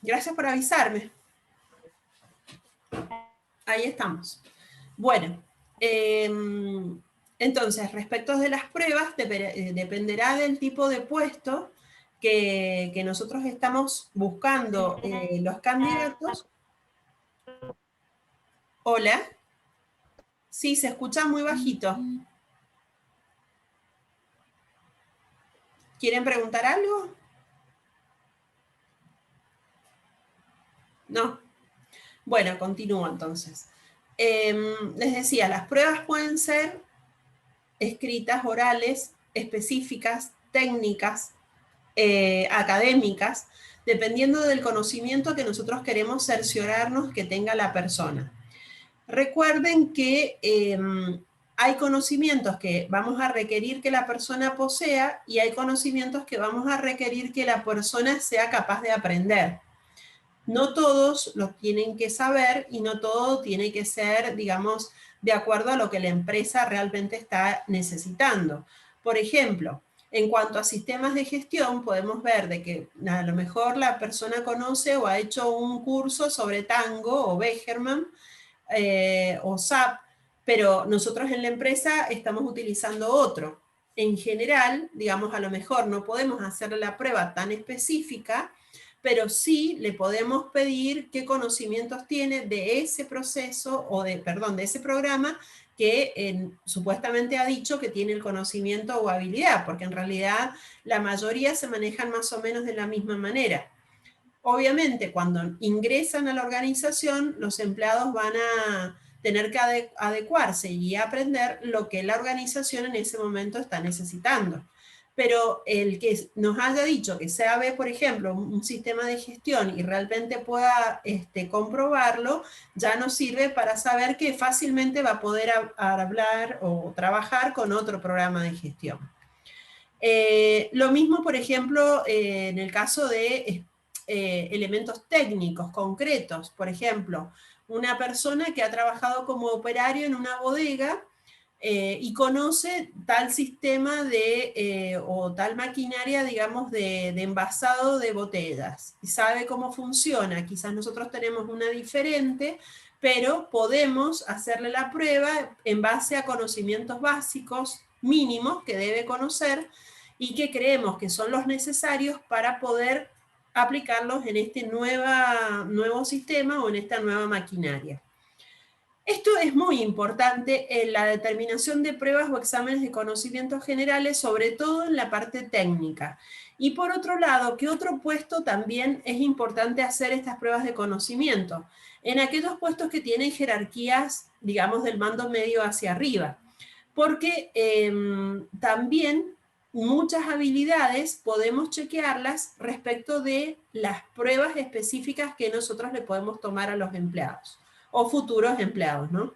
Gracias por avisarme. Ahí estamos. Bueno, entonces, respecto de las pruebas, dependerá del tipo de puesto que nosotros estamos buscando los candidatos. Hola. Sí, se escucha muy bajito. ¿Quieren preguntar algo? No. Bueno, continúo entonces. Les decía, las pruebas pueden ser escritas, orales, específicas, técnicas, académicas, dependiendo del conocimiento que nosotros queremos cerciorarnos que tenga la persona. Recuerden que hay conocimientos que vamos a requerir que la persona posea y hay conocimientos que vamos a requerir que la persona sea capaz de aprender. No todos los tienen que saber y no todo tiene que ser, digamos, de acuerdo a lo que la empresa realmente está necesitando. Por ejemplo, en cuanto a sistemas de gestión, podemos ver de que a lo mejor la persona conoce o ha hecho un curso sobre Tango o Becherman o SAP, pero nosotros en la empresa estamos utilizando otro. En general, digamos, a lo mejor no podemos hacerle la prueba tan específica, pero sí le podemos pedir qué conocimientos tiene de ese proceso, o de ese programa que supuestamente ha dicho que tiene el conocimiento o habilidad, porque en realidad la mayoría se manejan más o menos de la misma manera. Obviamente, cuando ingresan a la organización, los empleados van a tener que adecuarse y aprender lo que la organización en ese momento está necesitando. Pero el que nos haya dicho que sabe, por ejemplo, un sistema de gestión y realmente pueda comprobarlo, ya nos sirve para saber que fácilmente va a poder hablar o trabajar con otro programa de gestión. Lo mismo, por ejemplo, en el caso de elementos técnicos concretos. Por ejemplo, una persona que ha trabajado como operario en una bodega y conoce tal sistema o tal maquinaria, digamos, de envasado de botellas. Y sabe cómo funciona. Quizás nosotros tenemos una diferente, pero podemos hacerle la prueba en base a conocimientos básicos mínimos que debe conocer y que creemos que son los necesarios para poder aplicarlos en este nuevo sistema o en esta nueva maquinaria. Esto es muy importante en la determinación de pruebas o exámenes de conocimientos generales, sobre todo en la parte técnica. Y por otro lado, ¿qué otro puesto también es importante hacer estas pruebas de conocimiento? En aquellos puestos que tienen jerarquías, digamos, del mando medio hacia arriba. Porque también muchas habilidades podemos chequearlas respecto de las pruebas específicas que nosotros le podemos tomar a los empleados o futuros empleados, ¿no?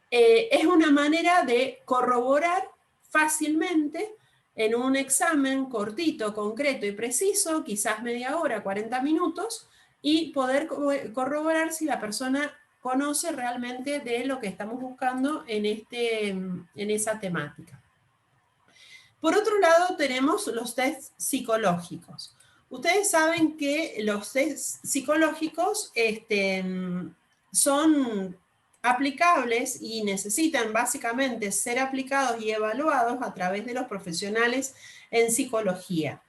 Es una manera de corroborar fácilmente en un examen cortito, concreto y preciso, quizás media hora, 40 minutos, y poder corroborar si la persona conoce realmente de lo que estamos buscando en esa temática. Por otro lado, tenemos los test psicológicos. Ustedes saben que los test psicológicos son aplicables y necesitan básicamente ser aplicados y evaluados a través de los profesionales en psicología.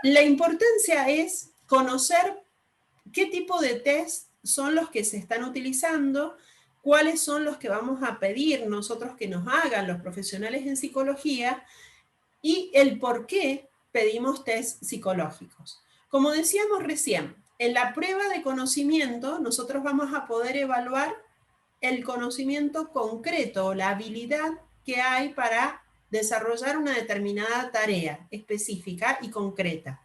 La importancia es conocer qué tipo de test son los que se están utilizando, cuáles son los que vamos a pedir nosotros que nos hagan los profesionales en psicología y el por qué pedimos test psicológicos. Como decíamos recién, en la prueba de conocimiento nosotros vamos a poder evaluar el conocimiento concreto, la habilidad que hay para desarrollar una determinada tarea específica y concreta.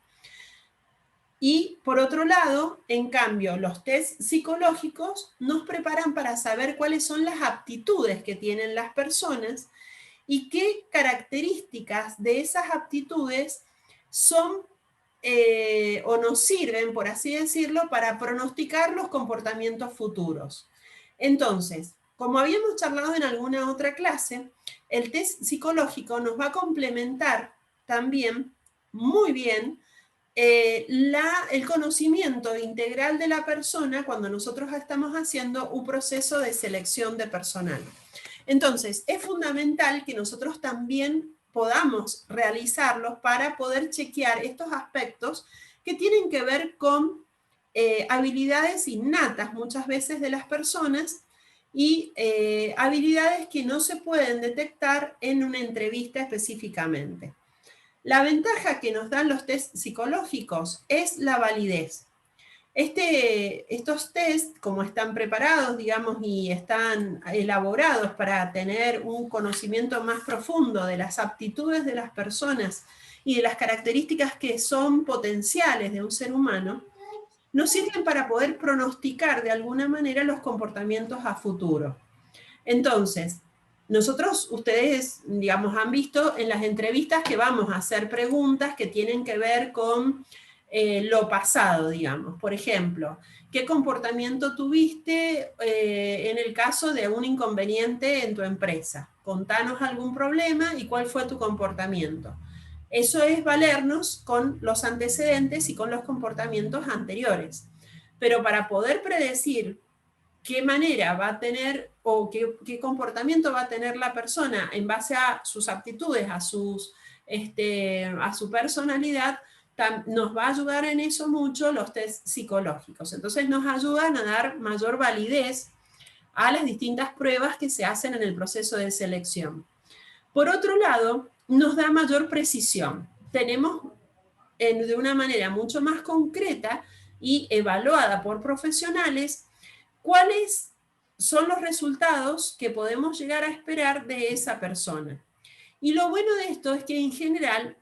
Y por otro lado, en cambio, los test psicológicos nos preparan para saber cuáles son las aptitudes que tienen las personas y qué características de esas aptitudes son o nos sirven, por así decirlo, para pronosticar los comportamientos futuros. Entonces, como habíamos charlado en alguna otra clase, el test psicológico nos va a complementar también muy bien el conocimiento integral de la persona cuando nosotros estamos haciendo un proceso de selección de personal. Entonces, es fundamental que nosotros también podamos realizarlos para poder chequear estos aspectos que tienen que ver con habilidades innatas muchas veces de las personas y habilidades que no se pueden detectar en una entrevista específicamente. La ventaja que nos dan los test psicológicos es la validez. Estos test, como están preparados, digamos, y están elaborados para tener un conocimiento más profundo de las aptitudes de las personas y de las características que son potenciales de un ser humano, nos sirven para poder pronosticar de alguna manera los comportamientos a futuro. Entonces, ustedes, digamos, han visto en las entrevistas que vamos a hacer preguntas que tienen que ver con lo pasado, digamos. Por ejemplo, ¿qué comportamiento tuviste en el caso de un inconveniente en tu empresa? Contanos algún problema y cuál fue tu comportamiento. Eso es valernos con los antecedentes y con los comportamientos anteriores. Pero para poder predecir qué manera va a tener o qué comportamiento va a tener la persona en base a sus aptitudes, a su personalidad, nos va a ayudar en eso mucho los test psicológicos. Entonces nos ayudan a dar mayor validez a las distintas pruebas que se hacen en el proceso de selección. Por otro lado, nos da mayor precisión. Tenemos de una manera mucho más concreta y evaluada por profesionales cuáles son los resultados que podemos llegar a esperar de esa persona. Y lo bueno de esto es que en general,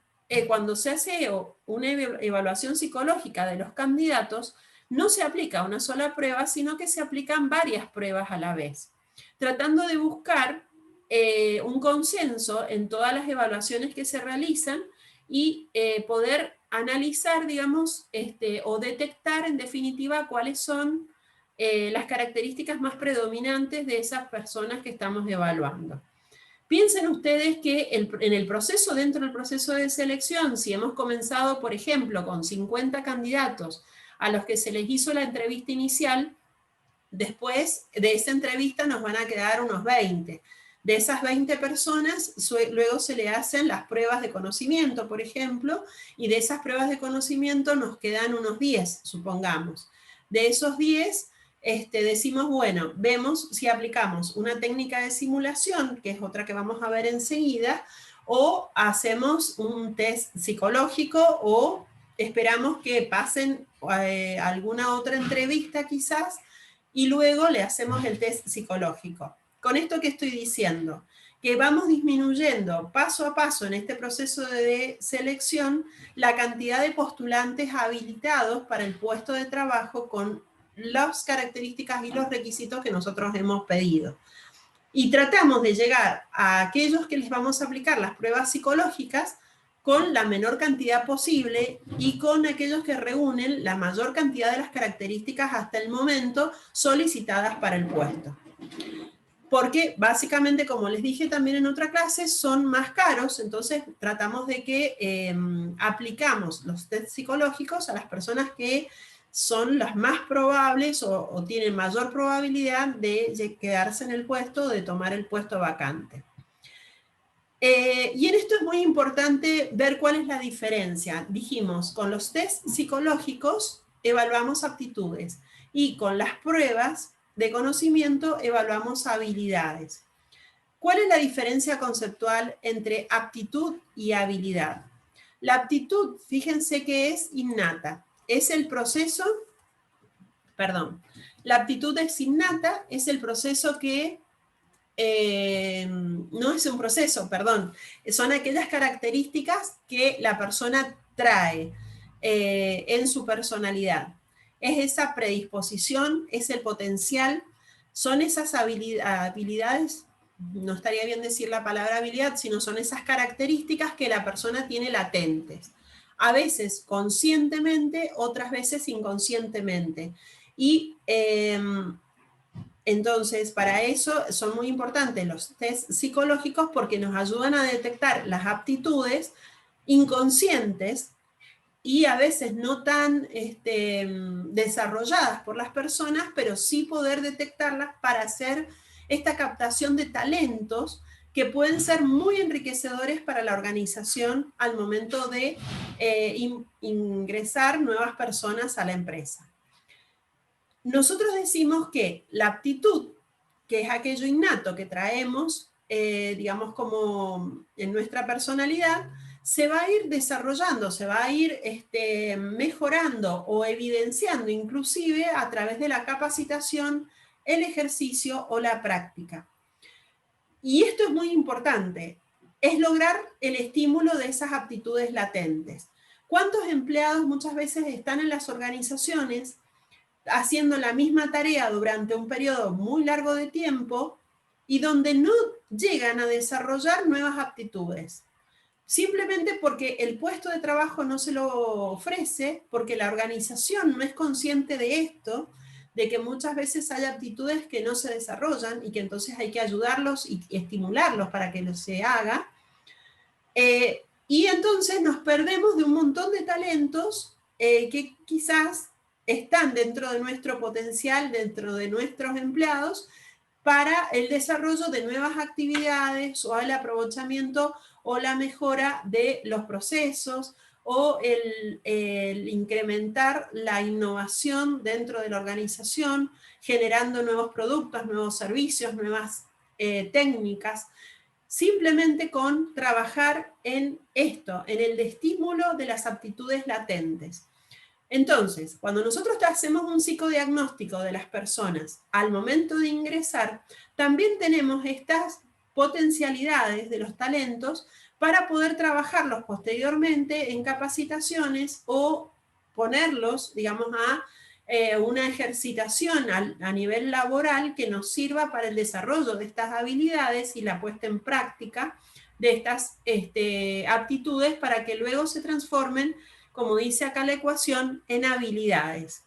cuando se hace una evaluación psicológica de los candidatos, no se aplica una sola prueba, sino que se aplican varias pruebas a la vez, tratando de buscar un consenso en todas las evaluaciones que se realizan y poder analizar, digamos, o detectar en definitiva cuáles son las características más predominantes de esas personas que estamos evaluando. Piensen ustedes que en el proceso, dentro del proceso de selección, si hemos comenzado, por ejemplo, con 50 candidatos a los que se les hizo la entrevista inicial, después de esa entrevista nos van a quedar unos 20. De esas 20 personas, luego se le hacen las pruebas de conocimiento, por ejemplo, y de esas pruebas de conocimiento nos quedan unos 10, supongamos. De esos 10, decimos, bueno, vemos si aplicamos una técnica de simulación, que es otra que vamos a ver enseguida, o hacemos un test psicológico o esperamos que pasen alguna otra entrevista quizás y luego le hacemos el test psicológico. ¿Con esto qué estoy diciendo? Que vamos disminuyendo paso a paso en este proceso de selección la cantidad de postulantes habilitados para el puesto de trabajo con las características y los requisitos que nosotros hemos pedido. Y tratamos de llegar a aquellos que les vamos a aplicar las pruebas psicológicas con la menor cantidad posible y con aquellos que reúnen la mayor cantidad de las características hasta el momento solicitadas para el puesto. Porque básicamente, como les dije también en otra clase, son más caros, entonces tratamos de que aplicamos los test psicológicos a las personas que son las más probables o tienen mayor probabilidad de quedarse en el puesto o de tomar el puesto vacante. Y en esto es muy importante ver cuál es la diferencia. Dijimos, con los test psicológicos evaluamos aptitudes y con las pruebas de conocimiento evaluamos habilidades. ¿Cuál es la diferencia conceptual entre aptitud y habilidad? La aptitud, fíjense que es innata. Es el proceso, la aptitud es innata, es el proceso que no es un proceso, son aquellas características que la persona trae en su personalidad. Es esa predisposición, es el potencial, son esas habilidades, no estaría bien decir la palabra habilidad, sino son esas características que la persona tiene latentes. A veces conscientemente, otras veces inconscientemente. Y entonces, para eso son muy importantes los test psicológicos porque nos ayudan a detectar las aptitudes inconscientes y a veces no tan desarrolladas por las personas, pero sí poder detectarlas para hacer esta captación de talentos que pueden ser muy enriquecedores para la organización al momento de ingresar nuevas personas a la empresa. Nosotros decimos que la aptitud, que es aquello innato que traemos, digamos como en nuestra personalidad, se va a ir desarrollando, se va a ir mejorando o evidenciando inclusive a través de la capacitación, el ejercicio o la práctica. Y esto es muy importante, es lograr el estímulo de esas aptitudes latentes. ¿Cuántos empleados muchas veces están en las organizaciones haciendo la misma tarea durante un periodo muy largo de tiempo y donde no llegan a desarrollar nuevas aptitudes? Simplemente porque el puesto de trabajo no se lo ofrece, porque la organización no es consciente de esto, de que muchas veces hay aptitudes que no se desarrollan y que entonces hay que ayudarlos y estimularlos para que lo se haga. Y entonces nos perdemos de un montón de talentos que quizás están dentro de nuestro potencial, dentro de nuestros empleados, para el desarrollo de nuevas actividades o el aprovechamiento o la mejora de los procesos o el incrementar la innovación dentro de la organización, generando nuevos productos, nuevos servicios, nuevas técnicas, simplemente con trabajar en esto, en el estímulo de las aptitudes latentes. Entonces, cuando nosotros hacemos un psicodiagnóstico de las personas al momento de ingresar, también tenemos estas potencialidades de los talentos para poder trabajarlos posteriormente en capacitaciones o ponerlos, digamos, a una ejercitación a nivel laboral que nos sirva para el desarrollo de estas habilidades y la puesta en práctica de estas aptitudes para que luego se transformen, como dice acá la ecuación, en habilidades.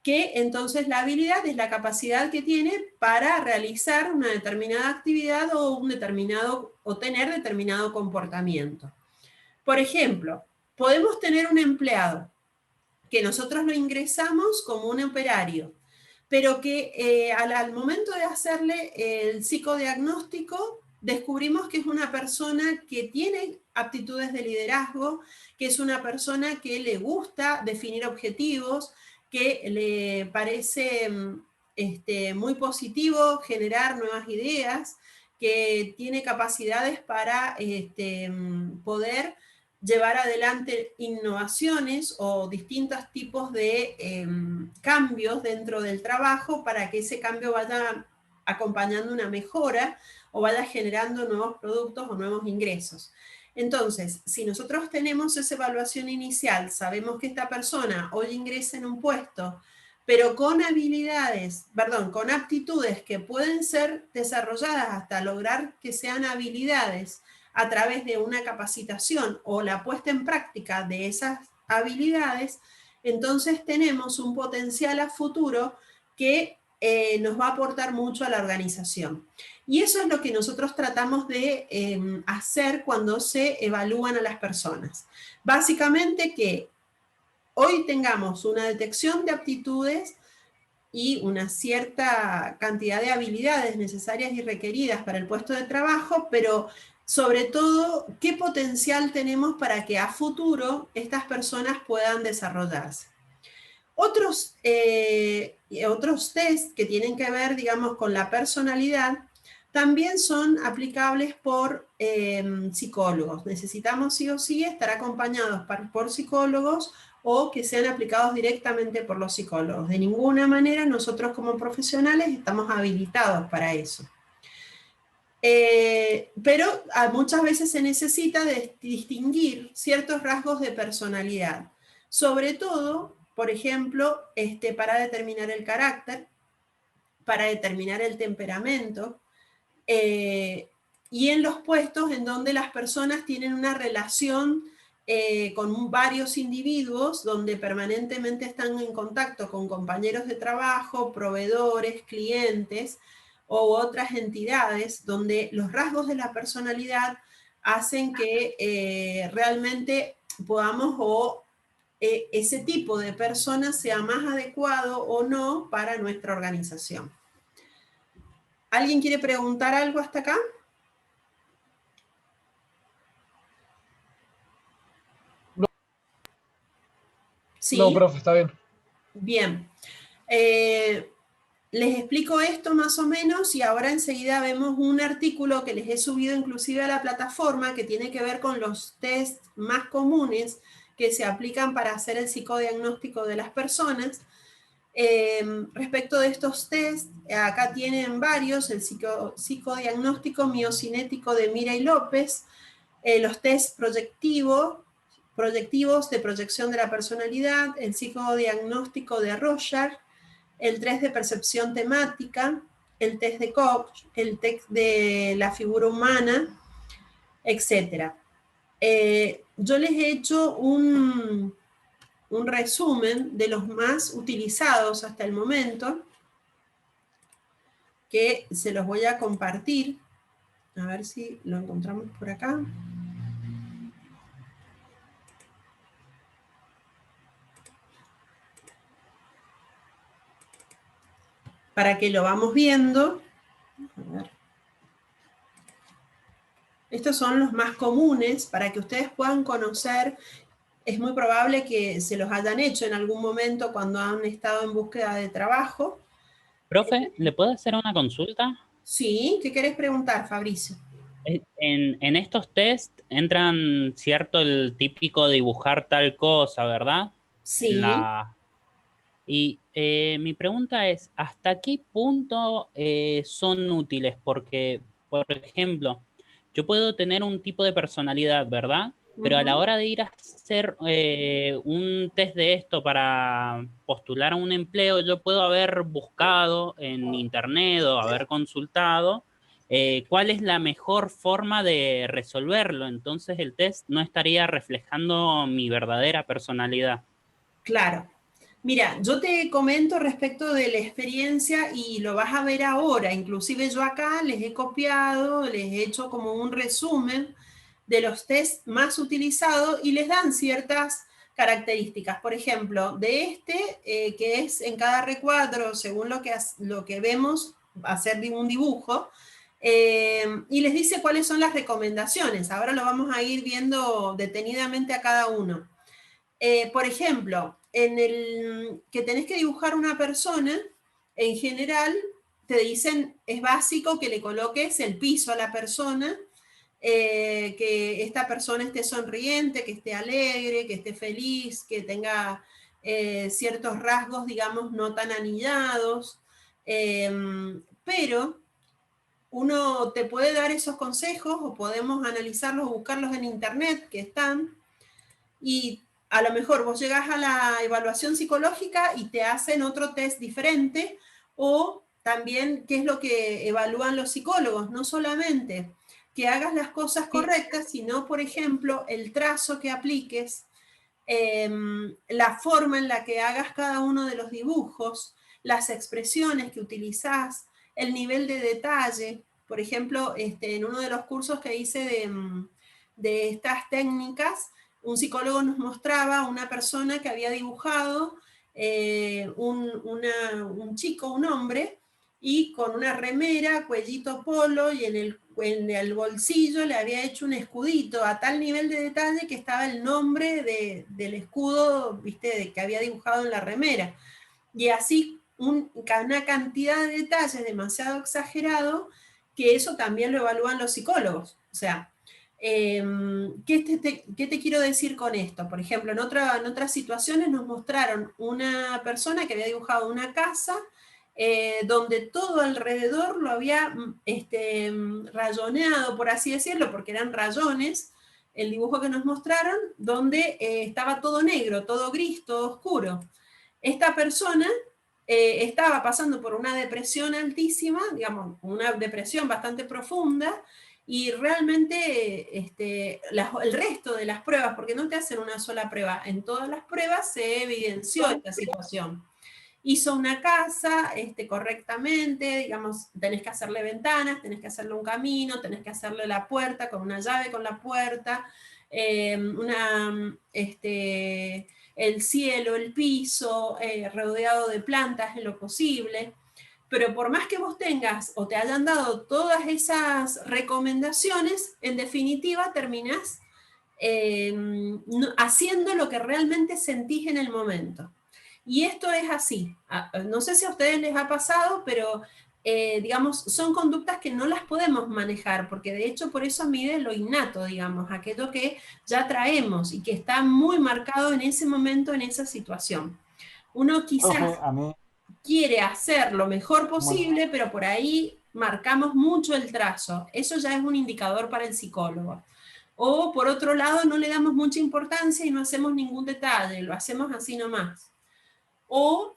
Que entonces la habilidad es la capacidad que tiene para realizar una determinada actividad o tener determinado comportamiento. Por ejemplo, podemos tener un empleado que nosotros lo ingresamos como un operario, pero que al momento de hacerle el psicodiagnóstico descubrimos que es una persona que tiene aptitudes de liderazgo, que es una persona que le gusta definir objetivos, que le parece muy positivo generar nuevas ideas, que tiene capacidades para poder llevar adelante innovaciones o distintos tipos de cambios dentro del trabajo para que ese cambio vaya acompañando una mejora o vaya generando nuevos productos o nuevos ingresos. Entonces, si nosotros tenemos esa evaluación inicial, sabemos que esta persona hoy ingresa en un puesto, pero con habilidades, perdón, con aptitudes que pueden ser desarrolladas hasta lograr que sean habilidades a través de una capacitación o la puesta en práctica de esas habilidades, entonces tenemos un potencial a futuro que nos va a aportar mucho a la organización. Y eso es lo que nosotros tratamos de hacer cuando se evalúan a las personas. Básicamente que hoy tengamos una detección de aptitudes y una cierta cantidad de habilidades necesarias y requeridas para el puesto de trabajo, pero sobre todo, ¿qué potencial tenemos para que a futuro estas personas puedan desarrollarse? Otros test que tienen que ver, digamos, con la personalidad, también son aplicables por psicólogos. Necesitamos sí o sí estar acompañados por psicólogos o que sean aplicados directamente por los psicólogos. De ninguna manera nosotros como profesionales estamos habilitados para eso. Pero muchas veces se necesita de distinguir ciertos rasgos de personalidad. Sobre todo, por ejemplo, para determinar el carácter, para determinar el temperamento, y en los puestos en donde las personas tienen una relación con varios individuos, donde permanentemente están en contacto con compañeros de trabajo, proveedores, clientes o otras entidades, donde los rasgos de la personalidad hacen que realmente podamos ese tipo de persona sea más adecuado o no para nuestra organización. ¿Alguien quiere preguntar algo hasta acá? No, Sí, profe, está bien. bien. Les explico esto más o menos y ahora enseguida vemos un artículo que les he subido inclusive a la plataforma que tiene que ver con los test más comunes que se aplican para hacer el psicodiagnóstico de las personas. Respecto de estos test, acá tienen varios, el psicodiagnóstico miocinético de Miray López, los test proyectivos de proyección de la personalidad, el psicodiagnóstico de Rorschach, el test de percepción temática, el test de Koch, el test de la figura humana, etc. Yo les he hecho un resumen de los más utilizados hasta el momento, que se los voy a compartir. A ver si lo encontramos por acá. Para que lo vamos viendo. A ver. Estos son los más comunes para que ustedes puedan conocer. Es muy probable que se los hayan hecho en algún momento cuando han estado en búsqueda de trabajo. Profe, ¿le puedo hacer una consulta? Sí, ¿qué querés preguntar, Fabricio? En estos test entran, cierto, el típico dibujar tal cosa, ¿verdad? En Sí, la... Y mi pregunta es, ¿hasta qué punto son útiles? Porque, por ejemplo, yo puedo tener un tipo de personalidad, ¿verdad? Pero a la uh-huh. hora de ir a hacer un test de esto para postular a un empleo, yo puedo haber buscado en internet o haber consultado cuál es la mejor forma de resolverlo. Entonces el test no estaría reflejando mi verdadera personalidad. Claro. Mira, yo te comento respecto de la experiencia y lo vas a ver ahora. Inclusive yo acá les he copiado, les he hecho como un resumen de los test más utilizados y les dan ciertas características. Por ejemplo, de este, que es en cada recuadro, según lo que vemos, hacer un dibujo, y les dice cuáles son las recomendaciones. Ahora lo vamos a ir viendo detenidamente a cada uno. Por ejemplo, en el que tenés que dibujar una persona, en general te dicen, es básico que le coloques el piso a la persona, que esta persona esté sonriente, que esté alegre, que esté feliz, que tenga ciertos rasgos, digamos, no tan anillados. Eh, pero uno te puede dar esos consejos o podemos analizarlos o buscarlos en internet, que están, y a lo mejor vos llegás a la evaluación psicológica y te hacen otro test diferente, o también qué es lo que evalúan los psicólogos, no solamente que hagas las cosas correctas, sino, por ejemplo, el trazo que apliques, la forma en la que hagas cada uno de los dibujos, las expresiones que utilizás, el nivel de detalle. Por ejemplo, en uno de los cursos que hice de estas técnicas, un psicólogo nos mostraba una persona que había dibujado un chico, un hombre, y con una remera, cuellito polo, y en el bolsillo le había hecho un escudito a tal nivel de detalle que estaba el nombre del escudo, viste, que había dibujado en la remera. Y así una cantidad de detalles demasiado exagerado, que eso también lo evalúan los psicólogos. O sea, ¿qué te quiero decir con esto? Por ejemplo, en otras situaciones nos mostraron una persona que había dibujado una casa donde todo alrededor lo había rayoneado, por así decirlo, porque eran rayones, el dibujo que nos mostraron, donde estaba todo negro, todo gris, todo oscuro. Esta persona estaba pasando por una depresión altísima, digamos, una depresión bastante profunda, y realmente el resto de las pruebas, porque no te hacen una sola prueba, en todas las pruebas se evidenció esta situación. Hizo una casa correctamente, digamos, tenés que hacerle ventanas, tenés que hacerle un camino, tenés que hacerle la puerta con una llave con la puerta, el cielo, el piso, rodeado de plantas en lo posible. Pero por más que vos tengas o te hayan dado todas esas recomendaciones, en definitiva terminás haciendo lo que realmente sentís en el momento. Y esto es así. No sé si a ustedes les ha pasado, pero digamos, son conductas que no las podemos manejar, porque de hecho por eso mide lo innato, digamos, aquello que ya traemos y que está muy marcado en ese momento, en esa situación. Uno Profe, quizás a mí, quiere hacer lo mejor bueno, posible, pero por ahí marcamos mucho el trazo. Eso ya es un indicador para el psicólogo. O por otro lado, no le damos mucha importancia y no hacemos ningún detalle, lo hacemos así nomás. O,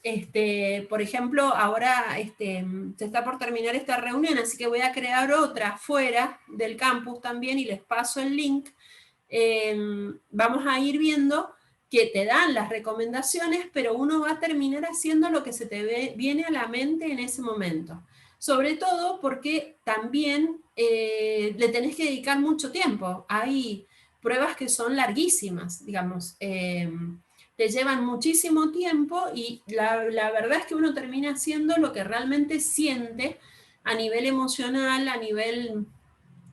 por ejemplo, ahora se está por terminar esta reunión, así que voy a crear otra fuera del campus también y les paso el link. Vamos a ir viendo que te dan las recomendaciones, pero uno va a terminar haciendo lo que se te viene a la mente en ese momento. Sobre todo porque también le tenés que dedicar mucho tiempo. Hay pruebas que son larguísimas, digamos. Te llevan muchísimo tiempo y la verdad es que uno termina haciendo lo que realmente siente a nivel emocional, a nivel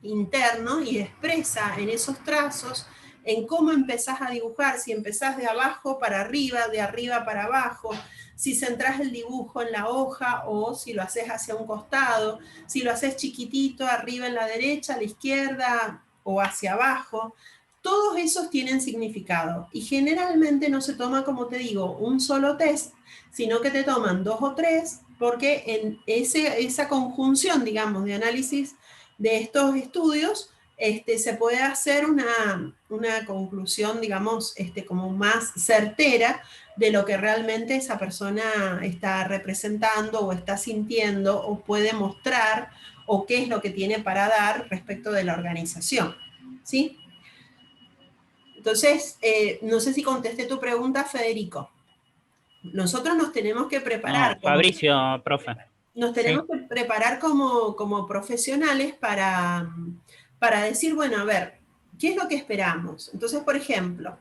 interno y expresa en esos trazos, en cómo empezás a dibujar, si empezás de abajo para arriba, de arriba para abajo, si centrás el dibujo en la hoja o si lo haces hacia un costado, si lo haces chiquitito, arriba en la derecha, a la izquierda o hacia abajo. Todos esos tienen significado y generalmente no se toma, como te digo, un solo test, sino que te toman 2 o 3, porque en esa conjunción, digamos, de análisis de estos estudios, se puede hacer una conclusión, digamos, como más certera de lo que realmente esa persona está representando o está sintiendo o puede mostrar o qué es lo que tiene para dar respecto de la organización, ¿sí? Entonces, no sé si contesté tu pregunta, Federico. Nosotros nos tenemos que preparar No, Fabricio, profe. nos Sí. tenemos que preparar como profesionales para decir, bueno, a ver, ¿qué es lo que esperamos? Entonces, por ejemplo,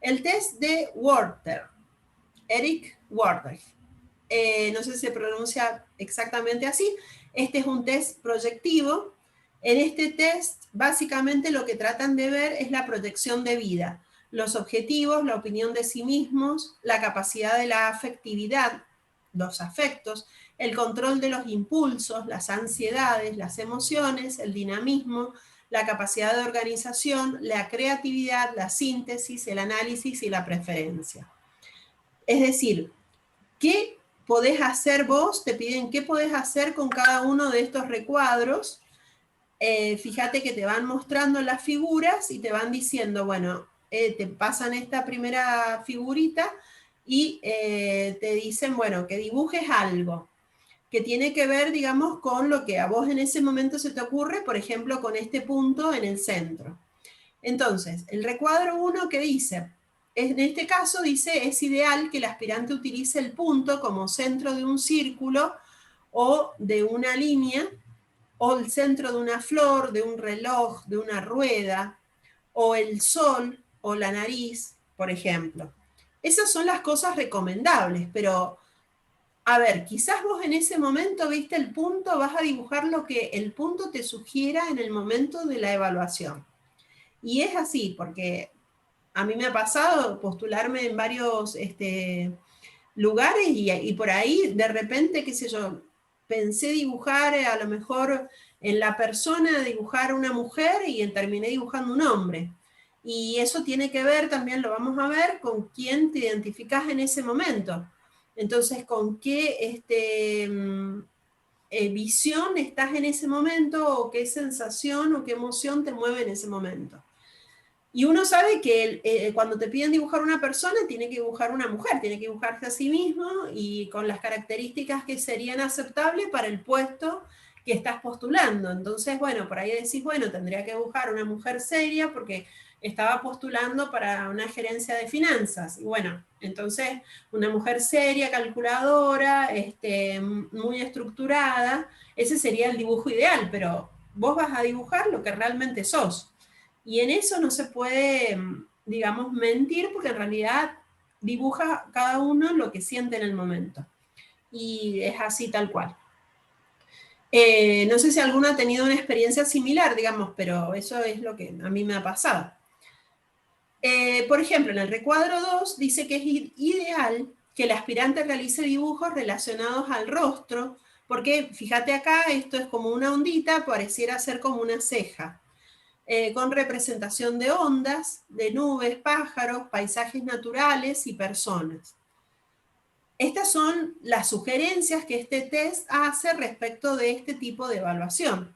el test de Werther, Eric Werther, no sé si se pronuncia exactamente así, este es un test proyectivo. En este test, básicamente lo que tratan de ver es la proyección de vida, los objetivos, la opinión de sí mismos, la capacidad de la afectividad, los afectos, el control de los impulsos, las ansiedades, las emociones, el dinamismo, la capacidad de organización, la creatividad, la síntesis, el análisis y la preferencia. Es decir, ¿qué podés hacer vos? Te piden qué podés hacer con cada uno de estos recuadros. Fíjate que te van mostrando las figuras y te van diciendo, bueno, te pasan esta primera figurita y te dicen, bueno, que dibujes algo que tiene que ver, digamos, con lo que a vos en ese momento se te ocurre, por ejemplo, con este punto en el centro. Entonces, el recuadro 1 que dice, en este caso dice, es ideal que el aspirante utilice el punto como centro de un círculo o de una línea, o el centro de una flor, de un reloj, de una rueda, o el sol, o la nariz, por ejemplo. Esas son las cosas recomendables, pero a ver, quizás vos en ese momento viste el punto, vas a dibujar lo que el punto te sugiera en el momento de la evaluación. Y es así, porque a mí me ha pasado postularme en varios lugares y por ahí de repente, qué sé yo, pensé dibujar a lo mejor en la persona, dibujar una mujer y terminé dibujando un hombre. Y eso tiene que ver, también lo vamos a ver, con quién te identificas en ese momento. Entonces, con qué visión estás en ese momento o qué sensación o qué emoción te mueve en ese momento. Y uno sabe que cuando te piden dibujar una persona, tiene que dibujar una mujer, tiene que dibujarse a sí mismo y con las características que serían aceptables para el puesto que estás postulando. Entonces, bueno, por ahí decís, bueno, tendría que dibujar una mujer seria porque estaba postulando para una gerencia de finanzas. Y bueno, entonces una mujer seria, calculadora, muy estructurada, ese sería el dibujo ideal, pero vos vas a dibujar lo que realmente sos. Y en eso no se puede, digamos, mentir, porque en realidad dibuja cada uno lo que siente en el momento. Y es así tal cual. No sé si alguno ha tenido una experiencia similar, digamos, pero eso es lo que a mí me ha pasado. Por ejemplo, en el recuadro 2 dice que es ideal que el aspirante realice dibujos relacionados al rostro, porque fíjate acá, esto es como una ondita, pareciera ser como una ceja, con representación de ondas, de nubes, pájaros, paisajes naturales y personas. Estas son las sugerencias que este test hace respecto de este tipo de evaluación.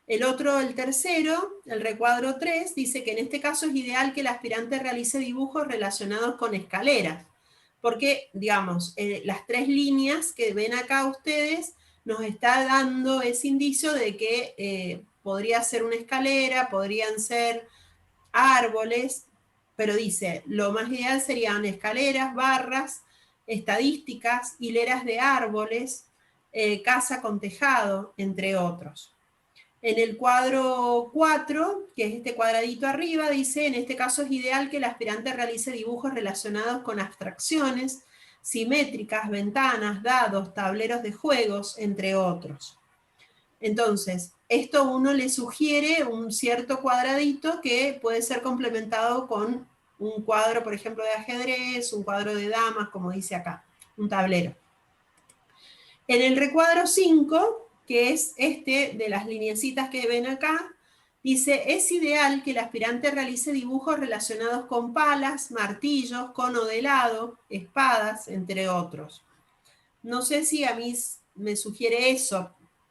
El tercero, el recuadro 3, dice que en este caso es ideal que el aspirante realice dibujos relacionados con escaleras, porque, digamos, las 3 líneas que ven acá ustedes nos está dando ese indicio de que podría ser una escalera, podrían ser árboles, pero dice, lo más ideal serían escaleras, barras, estadísticas, hileras de árboles, casa con tejado, entre otros. En el cuadro 4, que es este cuadradito arriba, dice, en este caso es ideal que el aspirante realice dibujos relacionados con abstracciones, simétricas, ventanas, dados, tableros de juegos, entre otros. Entonces, esto uno le sugiere un cierto cuadradito que puede ser complementado con un cuadro, por ejemplo, de ajedrez, un cuadro de damas, como dice acá, un tablero. En el recuadro 5, que es este de las lineecitas que ven acá, dice, es ideal que el aspirante realice dibujos relacionados con palas, martillos, cono de helado, espadas, entre otros. No sé si a mí me sugiere eso,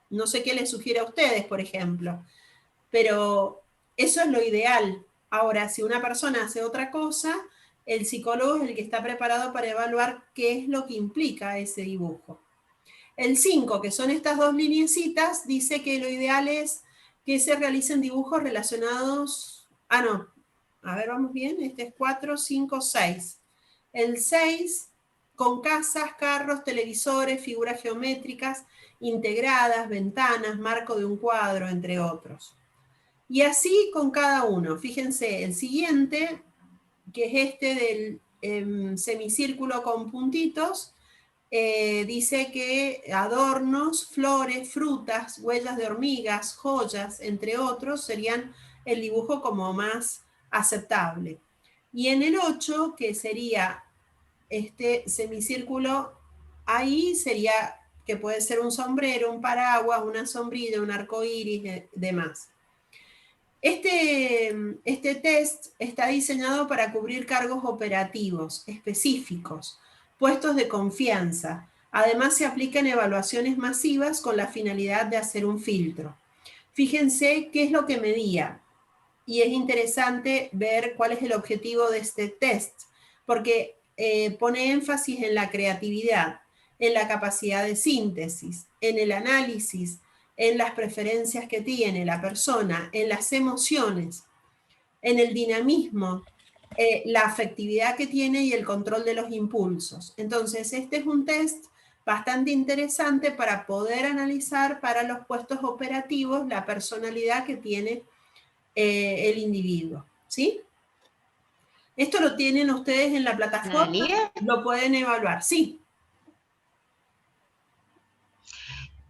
no sé qué les sugiere a ustedes, por ejemplo, pero eso es lo ideal. Ahora, si una persona hace otra cosa, el psicólogo es el que está preparado para evaluar qué es lo que implica ese dibujo. El 5, que son estas 2 lineecitas, dice que lo ideal es que se realicen dibujos relacionados... Ah, no. A ver, vamos bien. Este es 4, 5, 6. El 6, con casas, carros, televisores, figuras geométricas integradas, ventanas, marco de un cuadro, entre otros. Y así con cada uno. Fíjense, el siguiente, que es este del semicírculo con puntitos, dice que adornos, flores, frutas, huellas de hormigas, joyas, entre otros, serían el dibujo como más aceptable. Y en el 8, que sería este semicírculo, ahí sería que puede ser un sombrero, un paraguas, una sombrilla, un arco iris, demás. Este test está diseñado para cubrir cargos operativos específicos, puestos de confianza. Además, se aplican evaluaciones masivas con la finalidad de hacer un filtro. Fíjense qué es lo que medía. Y es interesante ver cuál es el objetivo de este test, porque pone énfasis en la creatividad, en la capacidad de síntesis, en el análisis, en las preferencias que tiene la persona, en las emociones, en el dinamismo, la afectividad que tiene y el control de los impulsos. Entonces, este es un test bastante interesante para poder analizar para los puestos operativos la personalidad que tiene el individuo, ¿sí? Esto lo tienen ustedes en la plataforma, Analía. lo pueden evaluar, sí.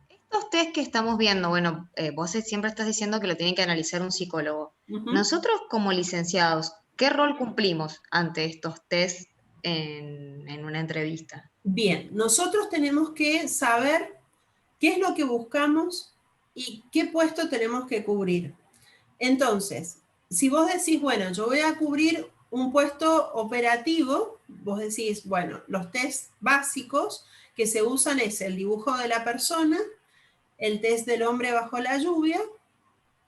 Estos test que estamos viendo, bueno, vos siempre estás diciendo que lo tiene que analizar un psicólogo. Nosotros como licenciados, ¿qué rol cumplimos ante estos test en una entrevista? Bien, nosotros tenemos que saber qué es lo que buscamos y qué puesto tenemos que cubrir. Entonces, si vos decís, bueno, yo voy a cubrir un puesto operativo, vos decís, bueno, los test básicos que se usan es el dibujo de la persona, el test del hombre bajo la lluvia,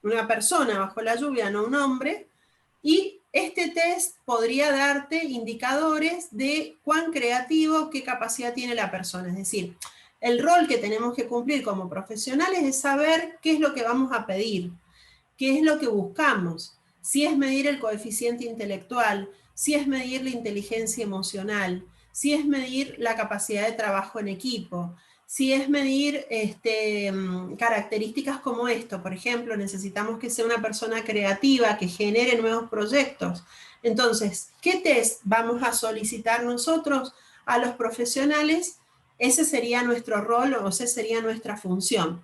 una persona bajo la lluvia, no un hombre, y este test podría darte indicadores de cuán creativo, qué capacidad tiene la persona. Es decir, el rol que tenemos que cumplir como profesionales es saber qué es lo que vamos a pedir, qué es lo que buscamos, si es medir el coeficiente intelectual, si es medir la inteligencia emocional, si es medir la capacidad de trabajo en equipo, Si es medir características como esto, por ejemplo, necesitamos que sea una persona creativa, que genere nuevos proyectos. Entonces, ¿qué test vamos a solicitar nosotros a los profesionales? Ese sería nuestro rol o esa sería nuestra función.